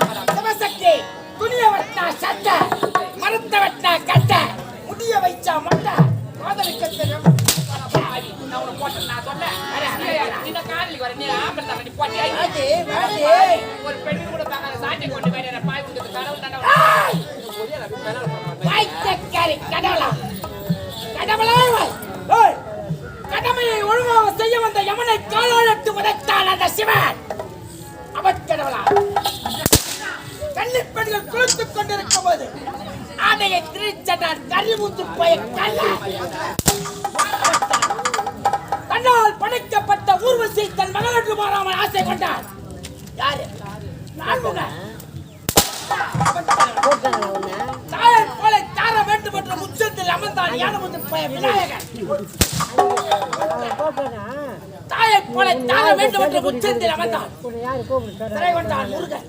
மனம் சிவசக்தி துணிய வெட்டா சட்டை மரத்தை வெட்டா கட்ட முடிய வைச்சா மொட்டை காதலிக்க தெரியும். நான் உனக்கு போட்டு நான் சொன்னேன் காதலிக்கு வர நீ ஆம்பளை தான் நீ போட்டியா ஒரு பெண்ணு கூட தாங்க சாட்டை கொண்டு வேற பாய் கொடுத்து கடவுள் தானே கடவுளா கடவுளா கடமையை ஒழுங்காக செய்ய வந்த யமனை காலாழட்டு உதைத்தான் அந்த சிவன். அவற்கடவுளா கன்னிப்பெண்கள் குளித்துக் கொண்டிருக்கும் போது ஆடையை திரிச்சட்டான் கரிமுத்து போய கண்ணால் படைக்கப்பட்ட ஊர்வசி தன் மகள் என்று மாறாமல் ஆசை கொண்டான். யாரு? தாயை போல தார வேண்டும் என்ற உச்சத்தில் அமர்ந்தான் யானமுத்து போய விநாயகன். தாயை போல தார வேண்டும் என்ற உச்சத்தில் அமர்ந்தான் சிறை கொண்டான் முருகன்.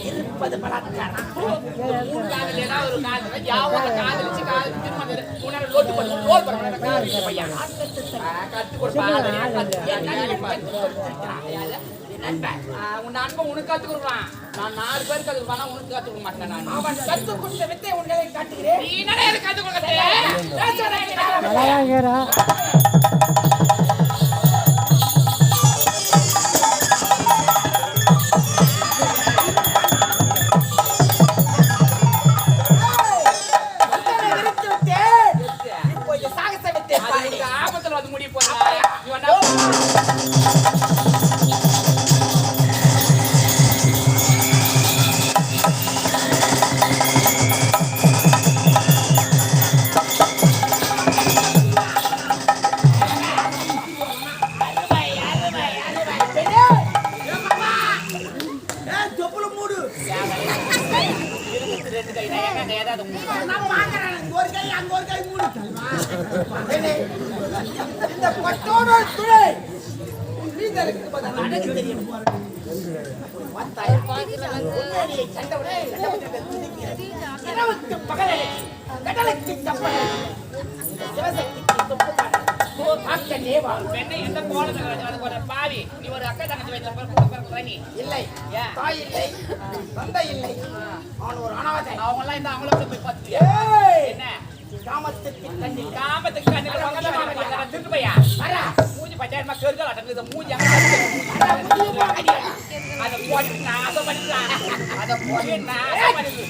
இருப்பது பலாத்காரம். உன் அன்பை உனக்கு கத்து கொடுக்கலாம். நான் 4 பேருக்கு கத்து கொடுப்பானா உனக்கு கத்து கொடுக்க மாட்டேன். நான் அவன் கத்து கொடுத்த வித்தை உங்களை காட்டுகிறேன். நீ என்ன எனக்கு கத்து கொடுக்க ஆபத்துல வந்து முடிய போறா. இந்த பட்டோட துணை நீதருக்கு பதில் அடக்கு தெரியும். இரவுக்கு பகலில் கடலுக்கு கப்பல் சிவசக்திக்கு துப்புக்காடு எந்த கோலத்தை பாவி நீ ஒரு அக்கா தங்கச்சி வயசுல நீ இல்லை தாய் இல்லை தந்தை இல்லை அவன் ஒரு அனாதை. அவங்க எல்லாம் இந்த அவங்கள போய் பார்த்து என்ன காமத்துக்கு கண்ணில் காமத்துக்கு கண்ணில் திருட்டு பையா மூஞ்சி பஞ்சாயிரமா கேட்கல அடங்குது மூஞ்சி அதை போட்டு நாசம் பண்ணிக்கலாம். அதை போட்டு நாசம் பண்ணிடு.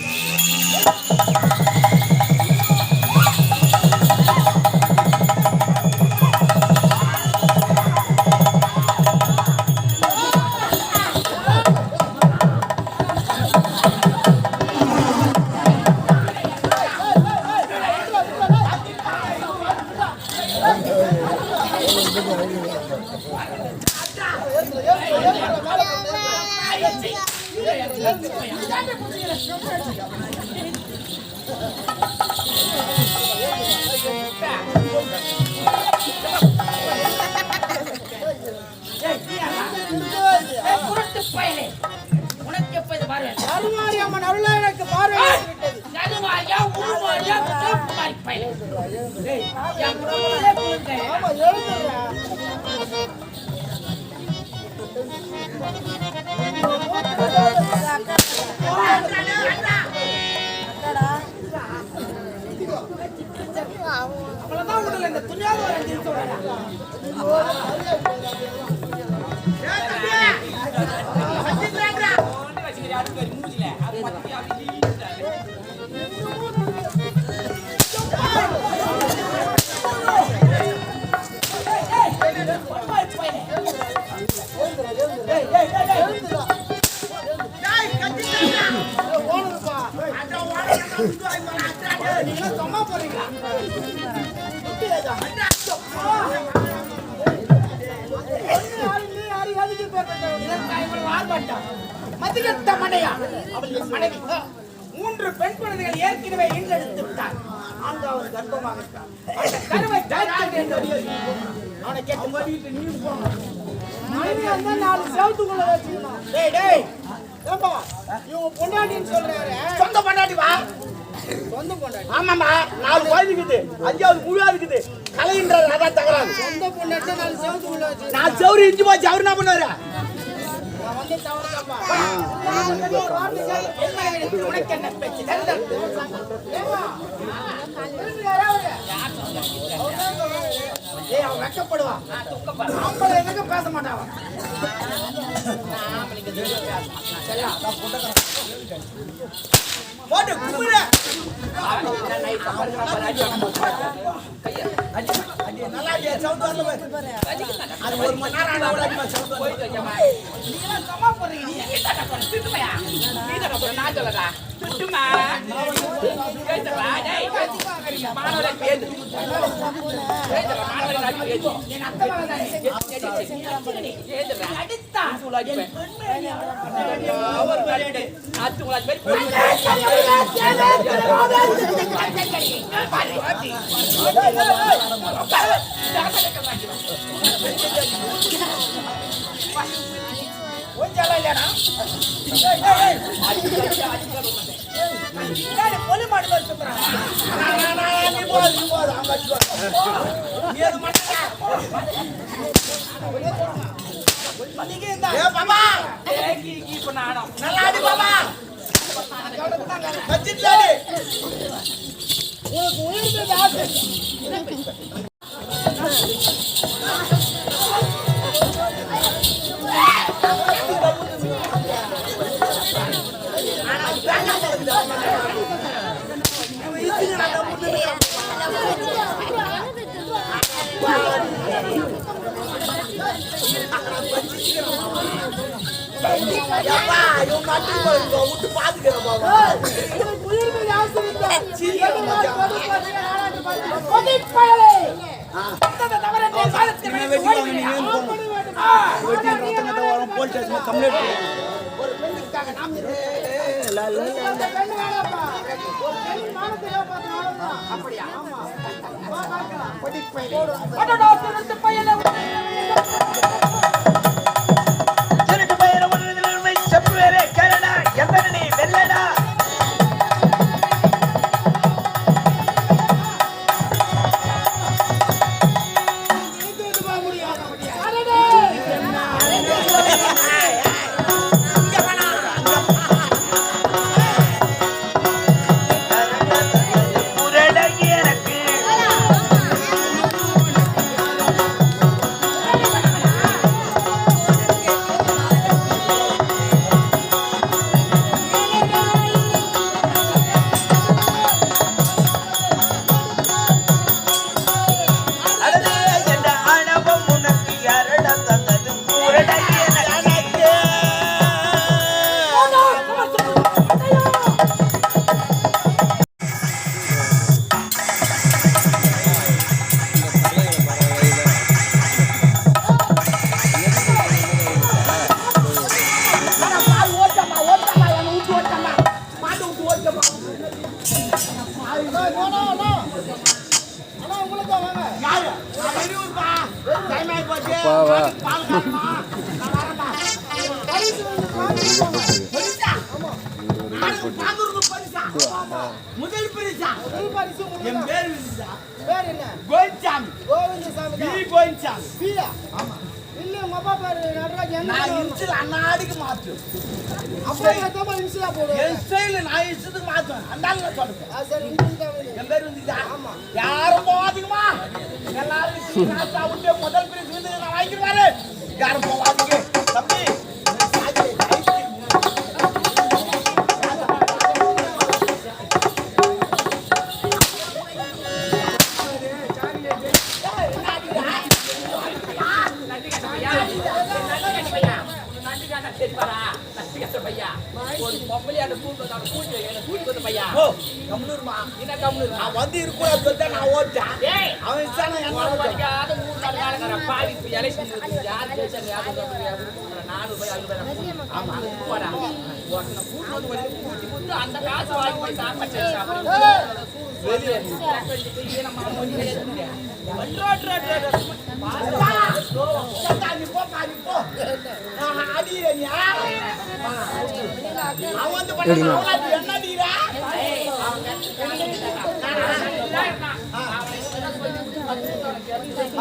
மனைவி 3 பெண் குழந்தைகள் ஏற்கனவே ஈன்றெடுத்து விட்டார். அந்த ஒரு கர்ப்பமாக இருக்கான். கருவை தாய்க்கு என்று அவனை கேட்டு வீட்டு நீ போகணும். மனைவி அந்த 4 செவத்துக்குள்ள வச்சுக்கணும். டேய் ஏப்பா இவங்க பொண்டாட்டின்னு சொல்றாரு. சொந்த பொண்டாட்டி வா. சொந்த பொண்டாட்டி. ஆமாம்மா 4 குழந்தை இருக்குது, 5வது முழுவா இருக்குது. கலைன்றது அதான் தகராறு. சொந்த பொண்டாட்டி 4 செவத்துக்குள்ள வச்சு. 4 செவரு இஞ்சி போச்சு. அவர் என்ன பண்ணுவாரு? நான் வந்து தவறுதாப்பா. உனக்கு என்ன பேச்சு? அவன் வெக்கப்படுவான். ஆம்பளை எதுக்கு பேச மாட்டான். போட்டு கும்பிடு. நல்லா இல்லையா? சவுண்ட் வரல பாரு. அது 1 மணி நேரம் ஆனா கூட அடிமா சவுண்ட் போயிட்டு நீங்க சமா போறீங்க. நீ எங்க தட்ட போற? திட்டுமையா? நீ தட்ட போற நான் சொல்லடா. திட்டுமா. கேட்டடா டேய். மானவரே பேது. கேட்டடா மானவரே நான் பேது. நீ அத்தை மகனே. கேட்டடா அடித்தா சுலாடி பே. அவர் கரெக்ட். ஆத்து சுலாடி பே. பொலி மாடு சொல்றான். உனக்கு உயிர் ஆசை. விட்டு பாத்துக்கிறேன் பாபா. உயிர் ஆசை இருந்தா ஒரு பெண்ணுக்காக நாம் அப்படியா? முதல் பரிசா என் பேர் பேர் என்ன? கோவிந்தசாமி. கோவிந்தசாமி. பி கோவிந்தசாமி. பியா? ஆமா. இல்ல உங்க அப்பா பேரு நடராஜ். நான் இன்சில் அன்னாடிக்கு மாத்து. அப்பா ஏதோ இன்சிலா போடு. என் ஸ்டைல் நான் இஷ்டத்துக்கு மாத்துவேன். அந்தால சொல்றேன். சரி இன்சில் தான். என் பேர் வந்துதா? ஆமா. யாரும் போவாதீங்கமா. எல்லாரும் ராஜா உண்டு முதல் பரிசு வந்து நான் வாங்கிடுவாரு. யாரும் போவாதீங்க. தம்பி வந்து இருக்கக்கூடாது சொல்லிட்டு நான் ஓட்டேன். அவன் அந்த காசு வாங்கி போய் சாப்பிட்டு நீ போ அடிக்கிறேன் அவன் வந்து பண்ண என்ன அடிக்கிறா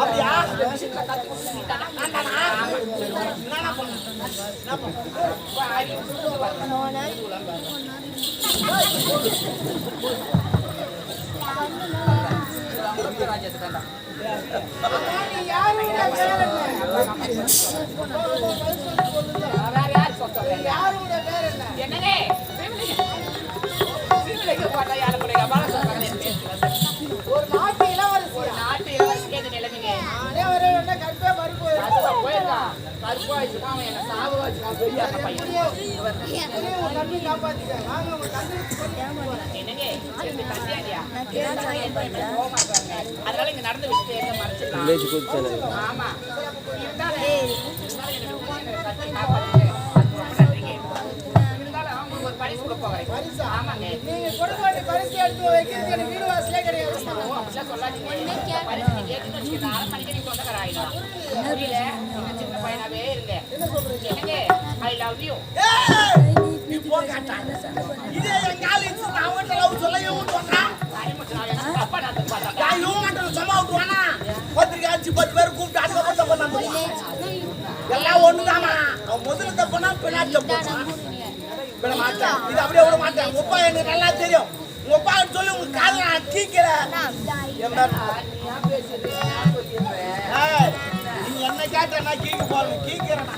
அப்படியா ஒரு நாட்டு இளவரசி நிலைமைங்க கற்பே தம்பி காப்பாத்திக்க வாங்க உங்க தம்பி அதனால இங்க நடந்த விஷயத்தை மறைச்சிடலாம். ஆமா இருந்தாலும் ஒரு பரிசு கொடுப்ப வரைக்கும். ஆமாங்க நீங்க கொடுக்க வேண்டிய பரிசு எடுத்து வைக்கிறது எனக்கு வீடு வாசலே கிடையாது. அப்படிலாம் சொல்லாதீங்க. பரிசு நீங்க கேட்டுன்னு வச்சுக்கோங்க. 6 மணிக்கு நீங்க சொந்தக்கார ஆயிடும். புரியல நீங்க சின்ன பையனாவே இருங்க. என்னங்க ஐ லவ் யூ. நீ போ காட்டா இதே என் காலேஜ் அவன் லவ் சொல்லவே விட்டுறான் அப்பா நான் பார்த்தா நான் இவன் சும்மா விட்டுவானா பத்திரிக்கை அடிச்சு 10 பேர் கூப்பிட்டு அதுக்கப்புறம் தப்பு பண்ணுவான் எல்லாம் ஒண்ணுதாமா அவன் முதல்ல தப்புனா பின்னாடி தப்பு விட மாட்டான் இது அப்படியே விட மாட்டேன் உங்க அப்பா எனக்கு நல்லா தெரியும் உங்க அப்பா சொல்லி உங்க கால நான் கீக்கிறேன் நீ என்ன கேட்ட நான் கீக்க போறேன் கீக்கிறேன்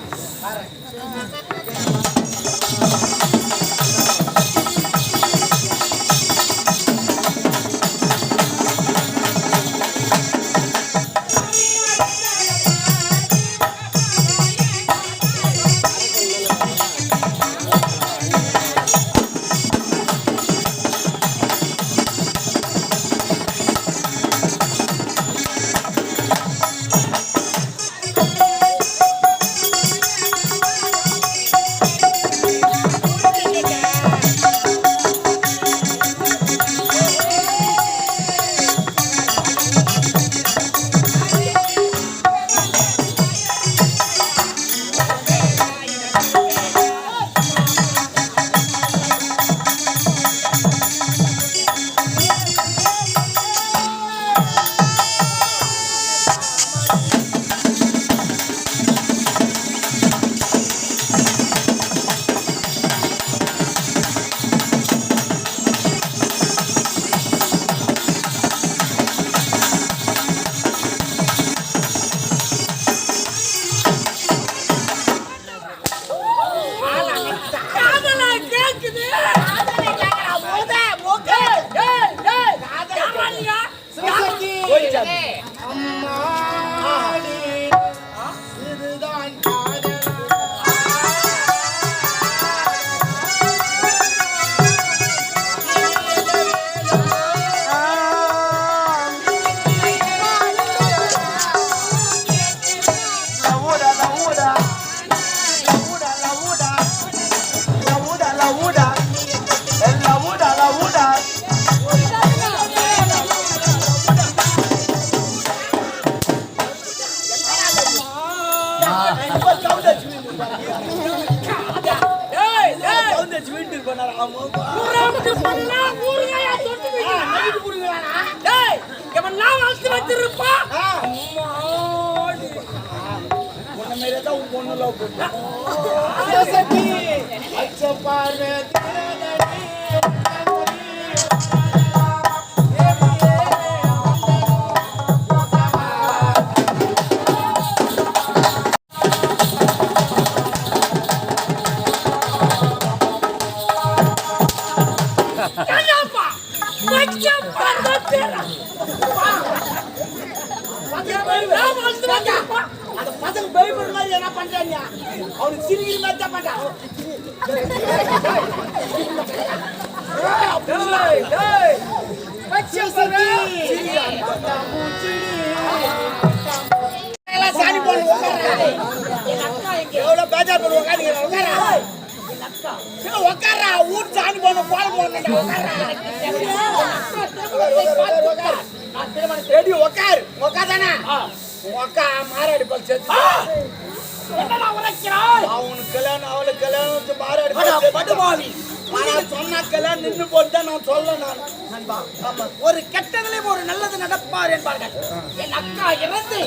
அந்த பசங்க பயப்படுற மாதிரி என்ன பண்றாங்க அவனுக்கு சிரிக்கிற மாதிரி தான் பண்றான் சாணி போன எவ்வளவு பேஜா போட்டு உட்காரா ஊர் சாணி போன போல போன உன் அக்கா மாறாடி பால் சேர்த்து என்னடா உரைக்கிறாய்? அவனுக்கு கல்யாணம் அவளுக்கு கல்யாணம் மாறாடி பால் படுபாவி. சொன்ன கல்யாணம் நின்று போட்டு நான் சொல்ல நான் ஒரு கெட்டதிலும் ஒரு நல்லது நடப்பார் என்பார்கள். என் அக்கா இறந்து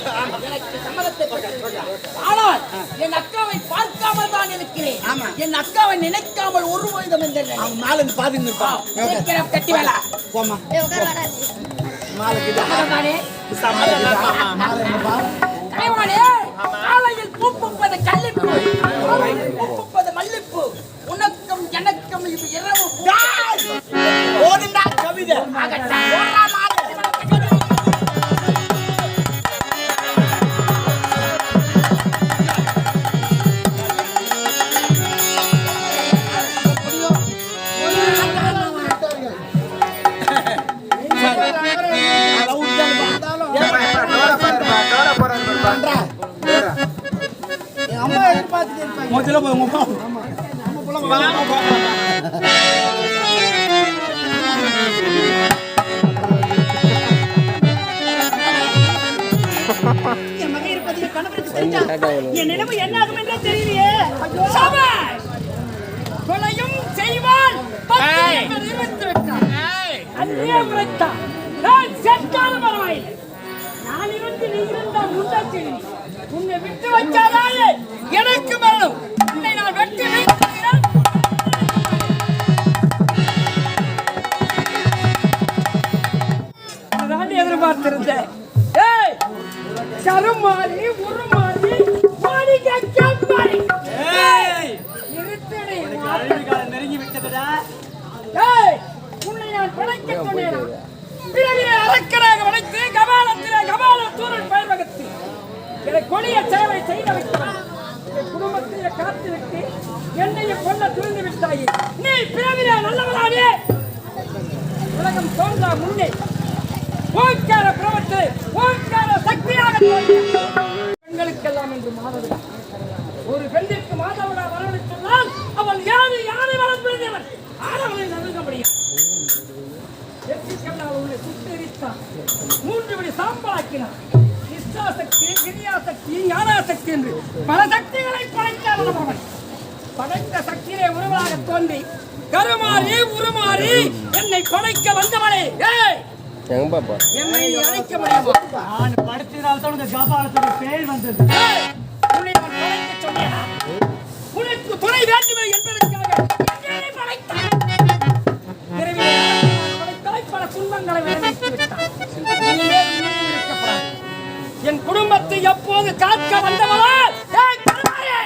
எனக்கு சம்மதத்தை பெற்றார். ஆனால் என் அக்காவை பார்க்காமல் தான் இருக்கிறேன். என் அக்காவை நினைக்காமல் ஒரு விதம் என்றேன். அவன் மேல இருந்து பாத்துன்னு இருப்பான். சீக்கிரம் கட்டி வேலை போமா காலையில் பூப்புப்பது கல்லிப்பு, பூப்புப்பது மல்லிப்பு, உனக்கும் எனக்கும் இது இரவு ஓடுண்டா கவிதை அம்மா எதிர்பார்த்துட்டு இருப்பாங்க. முதல்ல போய் உங்க என் மகன் இருப்பது என் கணவருக்கு தெரிஞ்சா என் நிலைமை என்ன ஆகும் என்றே தெரியலையே. சபாஷ்! கொலையும் செய்வான், பத்து என்பது இருபத்தி விட்டான். அன்றே உரைத்தான், நான் செத்தாலும் பரவாயில்லை. நான் இருந்து நீ இருந்தால் முண்டாச்சு. உன்னை விட்டு வைக்காதாயே எனக்கு மரணம். உன்னை நான் வெட்டி வைக்கிறேன். நான் எதிர்பார்த்திருந்தேன். ஏய், கருமாறி உருமாறி மாளிகை கம்மாறி. நிறுத்தடி நெருங்கி விட்டதுடா. ஏய், உன்னை நான் படைக்க சொன்னேனா? பிறவிலே அரக்கனாக வளைத்து கபாலத்திலே கபால தூரல் பயிர் வகுத்து என்னை கொடிய சேவை செய்த வைத்தவன். என் குடும்பத்திலே காத்துவிட்டு என்னைய கொல்ல துணிந்து விட்டாயே. நீ பிறவிலே நல்லவனானே. உலகம் தோன்றா முன்னே ஓங்கார பிரபத்து ஓங்கார சக்தியாக பெண்களுக்கெல்லாம் என்று மாதவிடா. ஒரு பெண்ணிற்கு மாதவிடா வரவழை சொன்னால் அவள் யாரை வளர்ந்தவன் ஆடவனை நடுங்க முடியும். உன்னை சுட்டெரித்தான், 3 படி சாம்பலாக்கினான். இஷ்டாசக்தி, கிரியாசக்தி, ஞானாசக்தி என்று பல சக்திகளை படைத்தான் அவன். படைத்த சக்தியிலே உருவாக தோன்றி கருமாறி உருமாறி என்னை படைக்க வந்தவனே. என்னை அழைக்க முடியுமா? நான் படுத்தினால் தான் உங்க காபாலத்துக்கு பேர் வந்தது. உன்னை நான் படைக்க சொன்னேனா? உனக்கு துணை வேண்டுமே என்பதற்காக என்னை படைத்தான். பிறவிலே படைத்தாய், பல துன்பங்களை விளைவித்து விட்டான். இனிமேல் நீ இருக்கப்படாது. என் குடும்பத்தை எப்போது காக்க வந்தவளா? ஏய் கருமாறே,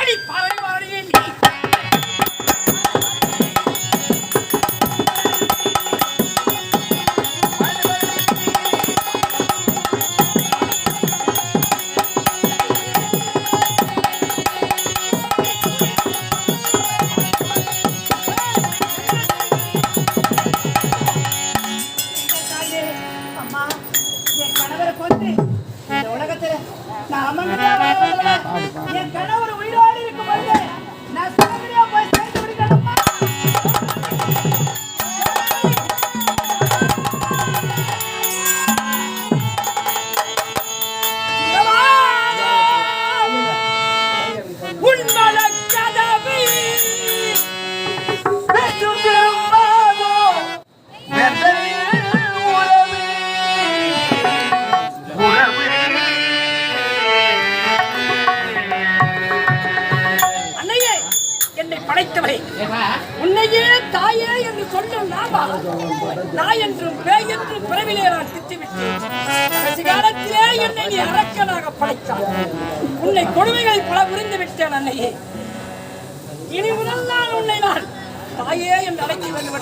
அடி பறைவாடியே நீ. அம்மா, என் கணவரை கொண்டு இந்த உலகத்துல நான் அமர்ந்திருக்கேன். என் கணவர் உயிரோடு இருக்கும் பொழுது நான் சாமியா போய் சேர்த்து விடுகிறேன்மா. படைத்தவரே, உன்னையே தாயே என்று சொல்லும் நாமா நாய் என்றும் பேய் என்றும் பிறவிலே நான் திட்டிவிட்டேன். கடைசி காலத்திலே என்னை நீ அரக்கனாக படைத்தாய். உன்னை கொடுமைகளை பல புரிந்து விட்டேன் அன்னையே. இனி முதல் நான் உன்னை நான் தாயே என்று அழைக்க வேண்டும்.